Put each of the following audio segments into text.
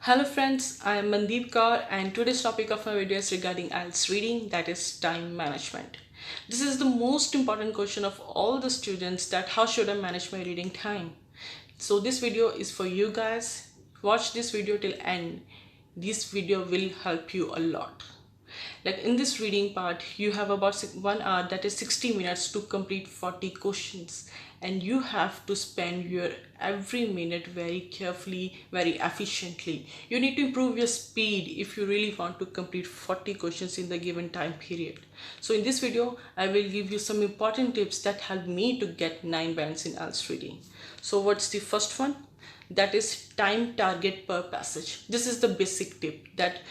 Hello friends, I am Mandeep and today's topic of my video is regarding Ielts reading, that is time management. This is the most important question of all the students, that how should I manage my reading time? So this video is for you guys. Watch this video till end. This video will help you a lot. Like in this reading part, you have about 1 hour, that is 60 minutes to complete 40 questions, and you have to spend your every minute very carefully, very efficiently. You need to improve your speed if you really want to complete 40 questions in the given time period. So in this video, I will give you some important tips that help me to get 9 bands in IELTS reading. So what's the first one? That is time target per passage. This is the basic tip, that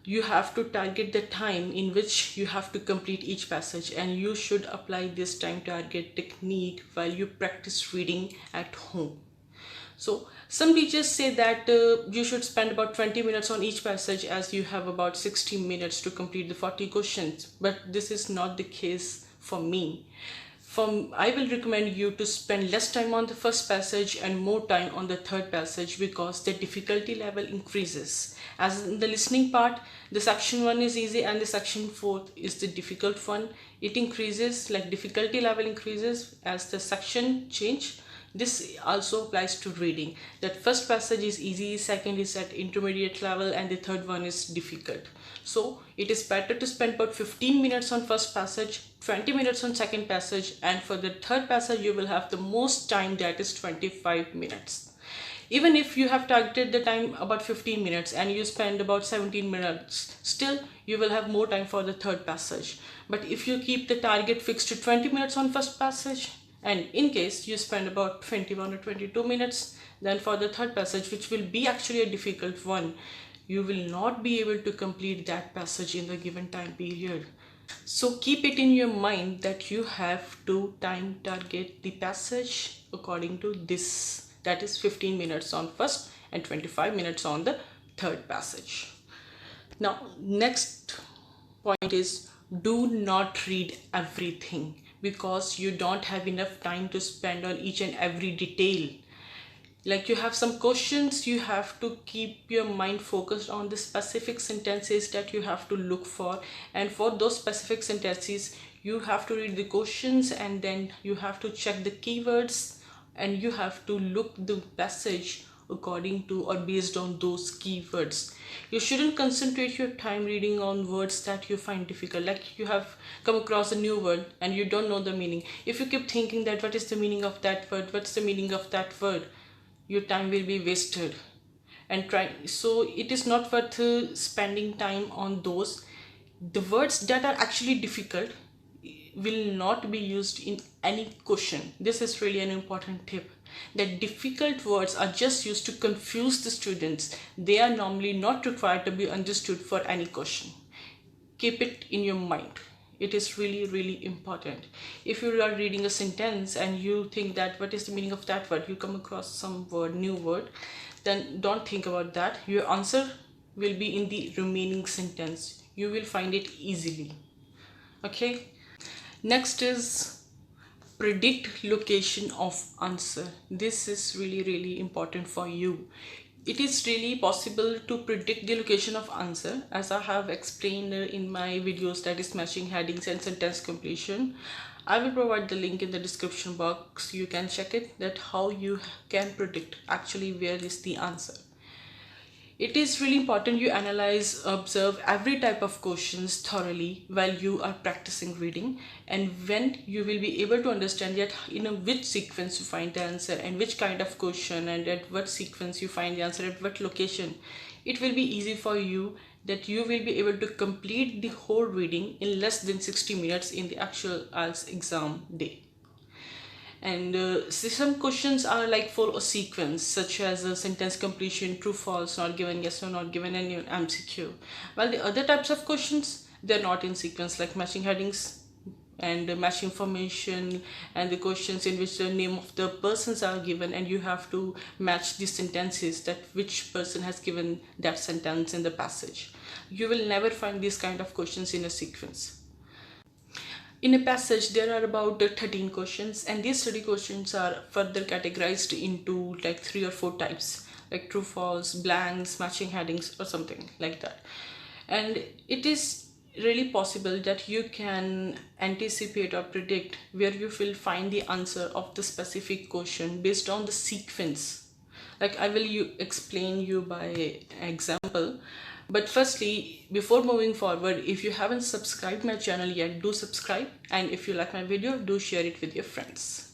you have to target the time in which you have to complete each passage, and you should apply this time target technique while you practice reading at home. So some teachers say that you should spend about 20 minutes on each passage, as you have about 60 minutes to complete the 40 questions, but this is not the case for me. I will recommend you to spend less time on the first passage and more time on the third passage, because the difficulty level increases. As in the listening part, the section 1 is easy and the section 4 is the difficult one. It increases, like difficulty level increases as the section change. This also applies to reading, that first passage is easy, second is at intermediate level, and the third one is difficult. So it is better to spend about 15 minutes on first passage, 20 minutes on second passage, and for the third passage you will have the most time, that is 25 minutes. Even if you have targeted the time about 15 minutes and you spend about 17 minutes, still you will have more time for the third passage. But if you keep the target fixed to 20 minutes on first passage, and in case you spend about 21 or 22 minutes, then for the third passage, which will be actually a difficult one, you will not be able to complete that passage in the given time period. So keep it in your mind that you have to time target the passage according to this, that is 15 minutes on first and 25 minutes on the third passage. Now next point is, do not read everything, because you don't have enough time to spend on each and every detail. Like you have some questions, you have to keep your mind focused on the specific sentences that you have to look for, and for those specific sentences you have to read the questions, and then you have to check the keywords, and you have to look the passage according to or based on those keywords. You shouldn't concentrate your time reading on words that you find difficult. Like you have come across a new word and you don't know the meaning. If you keep thinking that what is the meaning of that word, what's the meaning of that word, your time will be wasted. And so it is not worth spending time on those. The words that are actually difficult will not be used in any question. This is really an important tip, that difficult words are just used to confuse the students. They are normally not required to be understood for any question. Keep it in your mind. It is really important. If you are reading a sentence and you think that what is the meaning of that word, you come across some word, new word, then don't think about that. Your answer will be in the remaining sentence. You will find it easily. Okay. Next is predict location of answer. This is really important for you. It is really possible to predict the location of answer, as I have explained in my videos, that is matching headings and sentence completion. I will provide the link in the description box. You can check it, that how you can predict actually where is the answer. It is really important you analyze, observe every type of questions thoroughly while you are practicing reading, and when you will be able to understand that in which sequence you find the answer and which kind of question, and at what sequence you find the answer at what location, it will be easy for you, that you will be able to complete the whole reading in less than 60 minutes in the actual IELTS exam day. And some questions are like follow a sequence, such as a sentence completion, true false, not given, yes or not given, and even MCQ. While the other types of questions, they're not in sequence, like matching headings and match information, and the questions in which the name of the persons are given, and you have to match the sentences, that which person has given that sentence in the passage. You will never find these kind of questions in a sequence. In a passage, there are about 13 questions, and these 30 questions are further categorized into like 3 or 4 types. like true, false, blanks, matching headings, or something like that. And it is really possible that you can anticipate or predict where you will find the answer of the specific question based on the sequence. Like I will explain you by example. But firstly, before moving forward, if you haven't subscribed my channel yet, do subscribe, and if you like my video, do share it with your friends.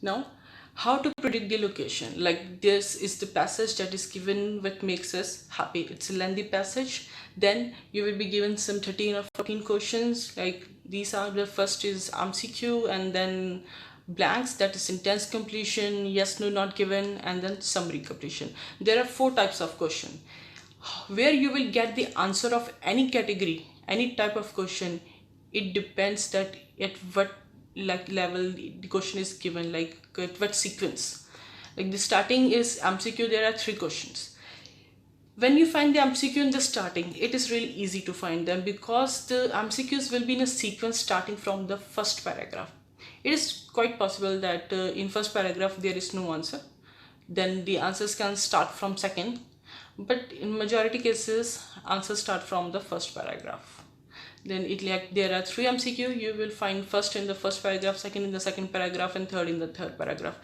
Now, how to predict the location? Like this is the passage that is given, what makes us happy. It's a lengthy passage. Then you will be given some 13 or 14 questions. Like these are, the first is MCQ, and then blanks, that is sentence completion, yes, no, not given, and then summary completion. There are 4 types of question. Where you will get the answer of any category, any type of question, it depends that at what like level the question is given, like at what sequence. Like the starting is MCQ, there are 3 questions. When you find the MCQ in the starting, it is really easy to find them because the MCQs will be in a sequence starting from the first paragraph. It is quite possible that in first paragraph there is no answer, then the answers can start from second, but in majority cases answers start from the first paragraph. Then it, like there are 3 MCQ, you will find first in the first paragraph, second in the second paragraph, and third in the third paragraph.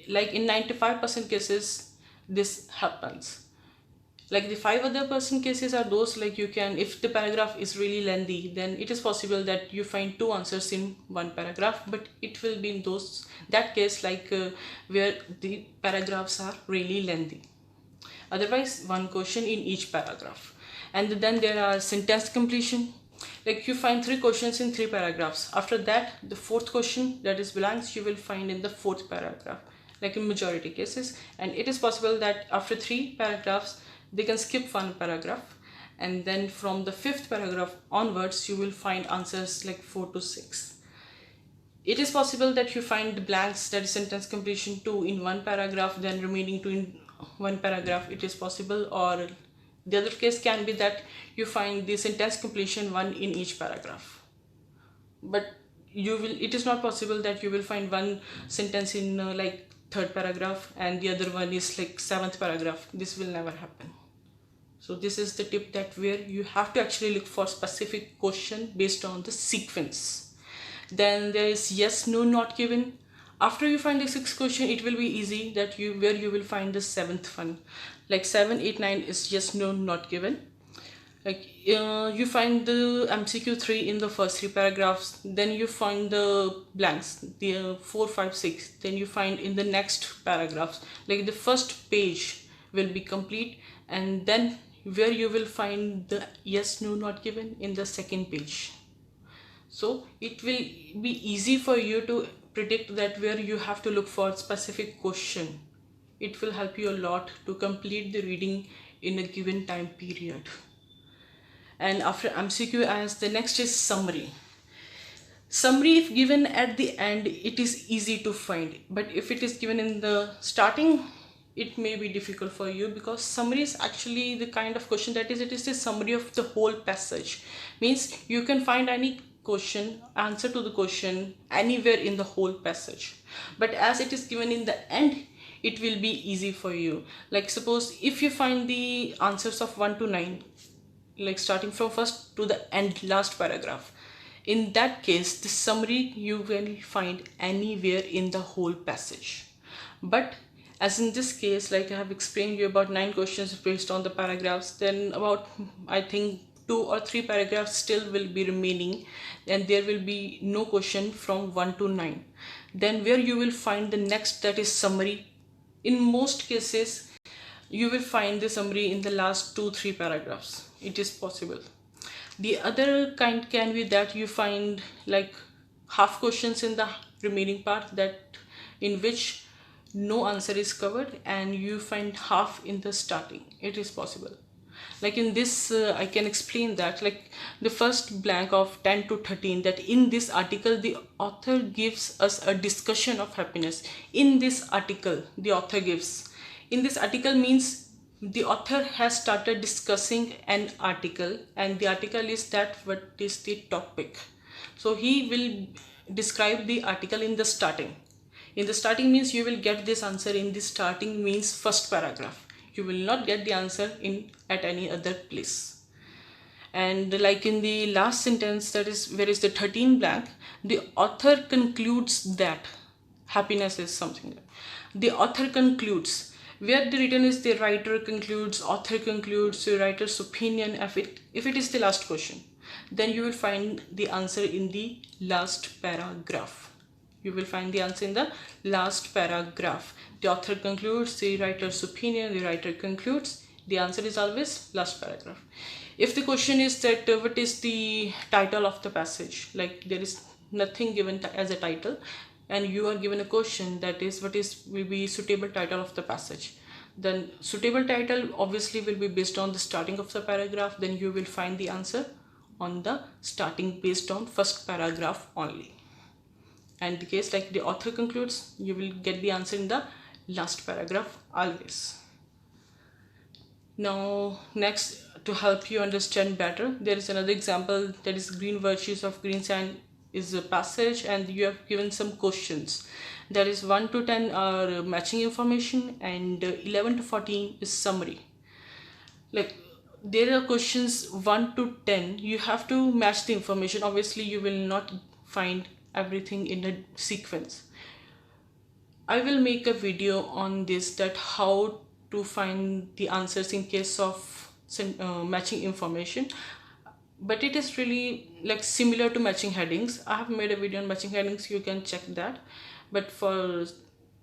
Like in 95% cases this happens. Like the 5 other percent cases are those, like you can, if the paragraph is really lengthy, then it is possible that you find 2 answers in one paragraph, but it will be in that case, like where the paragraphs are really lengthy. Otherwise, 1 question in each paragraph. And then there are sentence completion. Like you find 3 questions in 3 paragraphs. After that, the 4th question, that is blanks, you will find in the 4th paragraph, like in majority cases. And it is possible that after 3 paragraphs they can skip 1 paragraph, and then from the 5th paragraph onwards you will find answers like 4 to 6. It is possible that you find the blanks, that is sentence completion 2 in 1 paragraph, then remaining 2 in 1 paragraph. It is possible. Or the other case can be that you find the sentence completion 1 in each paragraph, but it is not possible that you will find 1 sentence in like 3rd paragraph and the other one is like 7th paragraph. This will never happen. So this is the tip, that where you have to actually look for specific question based on the sequence. Then there is yes, no, not given. After you find the 6th question, it will be easy that where you will find the 7th one. Like 7, 8, 9 is yes, no, not given. Like you find the MCQ 3 in the first 3 paragraphs, then you find the blanks, the 4, 5, 6, then you find in the next paragraphs, like the first page will be complete, and then where you will find the yes, no, not given in the 2nd page. So it will be easy for you to predict that where you have to look for specific question. It will help you a lot to complete the reading in a given time period. And after MCQ, as the next is summary. Summary, if given at the end, it is easy to find, but if it is given in the starting, it may be difficult for you, because summary is actually the kind of question that is, it is a summary of the whole passage. Means you can find any question, answer to the question anywhere in the whole passage, but as it is given in the end, it will be easy for you. Like suppose if you find the answers of 1 to 9, like starting from first to the end, last paragraph, in that case the summary you will find anywhere in the whole passage. But as in this case, like I have explained you about 9 questions based on the paragraphs, then about I think 2 or 3 paragraphs still will be remaining, and there will be no question from 1 to 9. Then where you will find the next, that is summary. In most cases you will find the summary in the last 2-3 paragraphs. It is possible. The other kind can be that you find like half questions in the remaining part, that in which no answer is covered, and you find half in the starting. It is possible. Like in this I can explain that, like the first blank of 10 to 13, that in this article the author gives us a discussion of happiness. In this article the author gives, in this article means the author has started discussing an article, and the article is that what is the topic. So he will describe the article in the starting. In the starting means you will get this answer in the starting, means first paragraph. You will not get the answer in at any other place. And like in the last sentence, that is where is the 13 blank, the author concludes that happiness is something. The author concludes, where the written is the writer concludes, author concludes, the writer's opinion. If it is the last question, then you will find the answer in the last paragraph. You will find the answer in the last paragraph. The author concludes, the writer's opinion, the writer concludes. The answer is always last paragraph. If the question is that what is the title of the passage, like there is nothing given as a title, and you are given a question that is what is will be suitable title of the passage, then suitable title obviously will be based on the starting of the paragraph. Then you will find the answer on the starting based on first paragraph only. And the case like the author concludes, you will get the answer in the last paragraph always. Now next, to help you understand better, there is another example, that is green virtues of green sand is a passage, and you have given some questions, that is 1 to 10 are matching information, and 11 to 14 is summary. Like there are questions 1 to 10, you have to match the information. Obviously you will not find everything in a sequence. I will make a video on this, that how to find the answers in case of matching information, but it is really like similar to matching headings. I have made a video on matching headings, you can check that. But for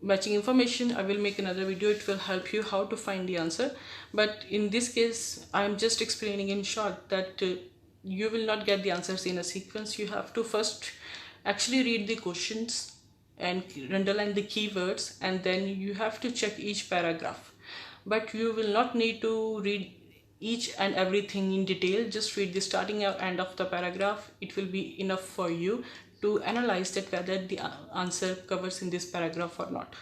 matching information, I will make another video. It will help you how to find the answer. But in this case, I am just explaining in short that you will not get the answers in a sequence. You have to first actually read the questions and underline the keywords, and then you have to check each paragraph. But you will not need to read each and everything in detail. Just read the starting and end of the paragraph. It will be enough for you to analyze that whether the answer covers in this paragraph or not.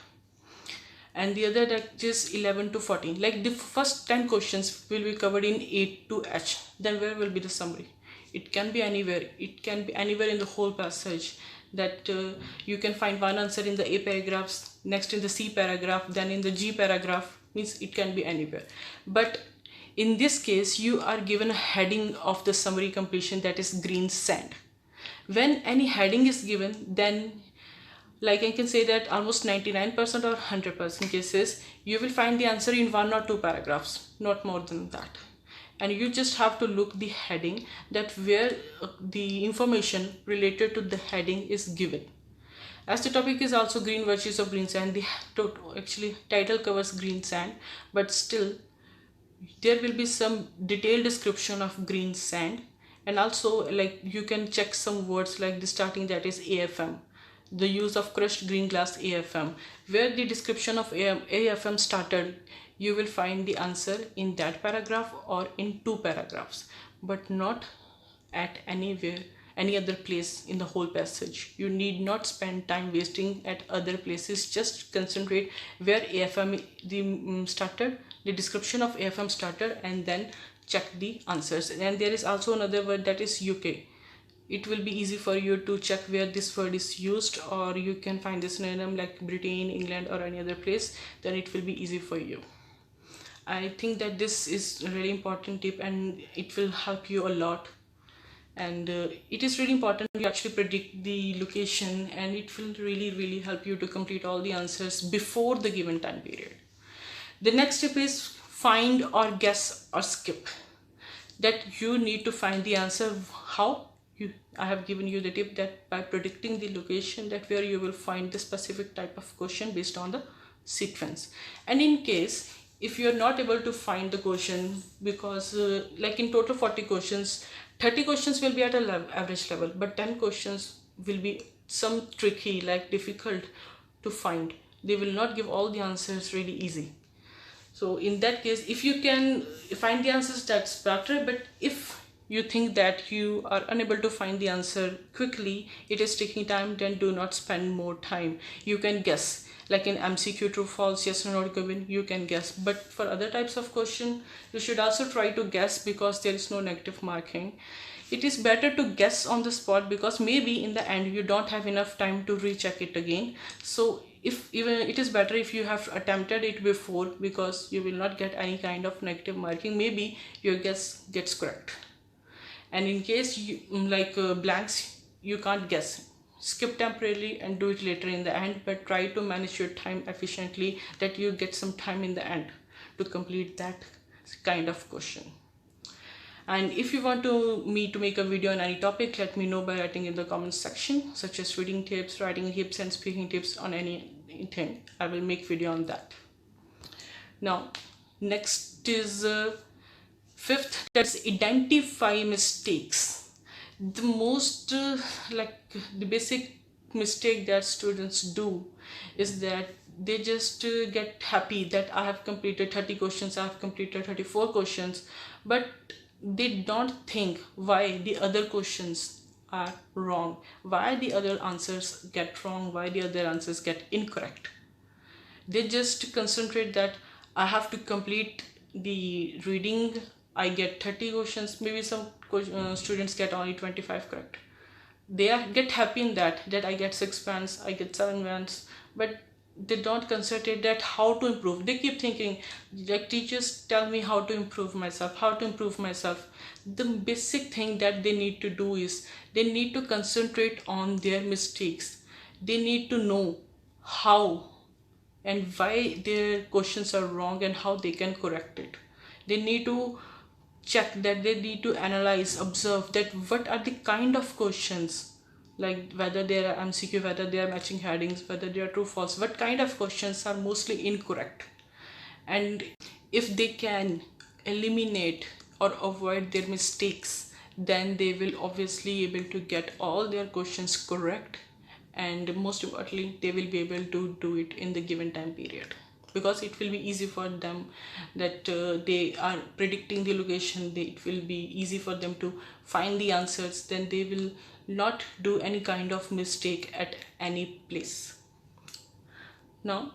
And the other, that is 11 to 14, like the first 10 questions will be covered in A to H. Then where will be the summary? It can be anywhere. It can be anywhere in the whole passage, that you can find one answer in the A paragraphs, next in the C paragraph, then in the G paragraph. Means it can be anywhere. But in this case, you are given a heading of the summary completion, that is green sand. When any heading is given, then like I can say that almost 99% or 100% cases, you will find the answer in 1 or 2 paragraphs, not more than that. And you just have to look the heading, that where the information related to the heading is given. As the topic is also green virtues of green sand, the actually title covers green sand, but still there will be some detailed description of green sand. And also like you can check some words like the starting, that is AFM, the use of crushed green glass AFM. Where the description of AFM started, you will find the answer in that paragraph or in 2 paragraphs, but not at any other place in the whole passage. You need not spend time wasting at other places. Just concentrate where AFM started, the description of AFM started, and then check the answers. And there is also another word, that is UK. It will be easy for you to check where this word is used, or you can find this synonym like Britain, England, or any other place. Then it will be easy for you. I think that this is a really important tip, and it will help you a lot. And it is really important you actually predict the location, and it will really help you to complete all the answers before the given time period. The next step is find or guess or skip. That you need to find the answer. How? I have given you the tip that by predicting the location, that where you will find the specific type of question based on the sequence. And in case if you are not able to find the question, because like in total 40 questions, 30 questions will be at a average level, but 10 questions will be some tricky, like difficult to find. They will not give all the answers really easy. So in that case, if you can find the answers, that's better. But if you think that you are unable to find the answer quickly, it is taking time, then do not spend more time. You can guess, like in MCQ, true false, yes or no given, you can guess. But for other types of question, you should also try to guess, because there is no negative marking. it is better to guess on the spot, because maybe in the end you don't have enough time to recheck it again. So if even it is better if you have attempted it before, because you will not get any kind of negative marking. Maybe your guess gets correct, and in case you blanks you can't guess, skip temporarily and do it later in the end, but try to manage your time efficiently, that you get some time in the end to complete that kind of question. And if you want me to make a video on any topic, let me know by writing in the comments section, such as reading tips, writing tips, and speaking tips. On anything, I will make video on that. Now next is fifth, that's identify mistakes. The most the basic mistake that students do is that they just get happy that I have completed 30 questions, I have completed 34 questions, but they don't think why the other questions are wrong, why the other answers get wrong, why the other answers get incorrect. They just concentrate that I have to complete the reading, I get 30 questions, maybe some students get only 25 correct. They get happy in that I get 6 bands, I get 7 bands, but they don't concentrate that how to improve. They keep thinking like teachers tell me how to improve myself, how to improve myself. The basic thing that they need to do is they need to concentrate on their mistakes. They need to know how and why their questions are wrong and how they can correct it. They need to check that, they need to analyze, observe that what are the kind of questions, like whether they are MCQ, whether they are matching headings, whether they are true false, what kind of questions are mostly incorrect. And if they can eliminate or avoid their mistakes, then they will obviously able to get all their questions correct, and most importantly they will be able to do it in the given time period, because it will be easy for them that they are predicting the location. It will be easy for them to find the answers, then they will not do any kind of mistake at any place. Now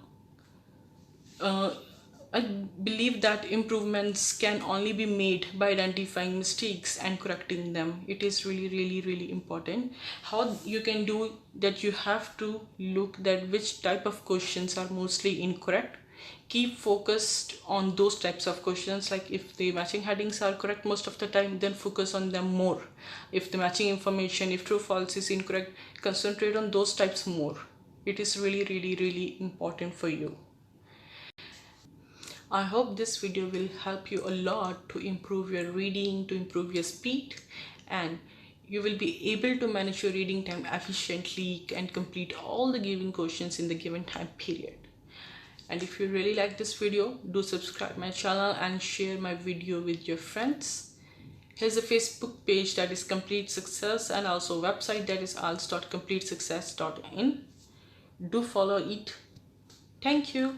I believe that improvements can only be made by identifying mistakes and correcting them. It is really important. How you can do that, you have to look that which type of questions are mostly incorrect. Keep focused on those types of questions. Like if the matching headings are correct most of the time, then focus on them more. If the matching information, if true false is incorrect, concentrate on those types more. It is really important for you. I hope this video will help you a lot to improve your reading, to improve your speed, and you will be able to manage your reading time efficiently and complete all the given questions in the given time period. And if you really like this video, do subscribe my channel and share my video with your friends. Here's a Facebook page that is Complete Success, and also a website that is ielts.completesuccess.in. Do follow it. Thank you.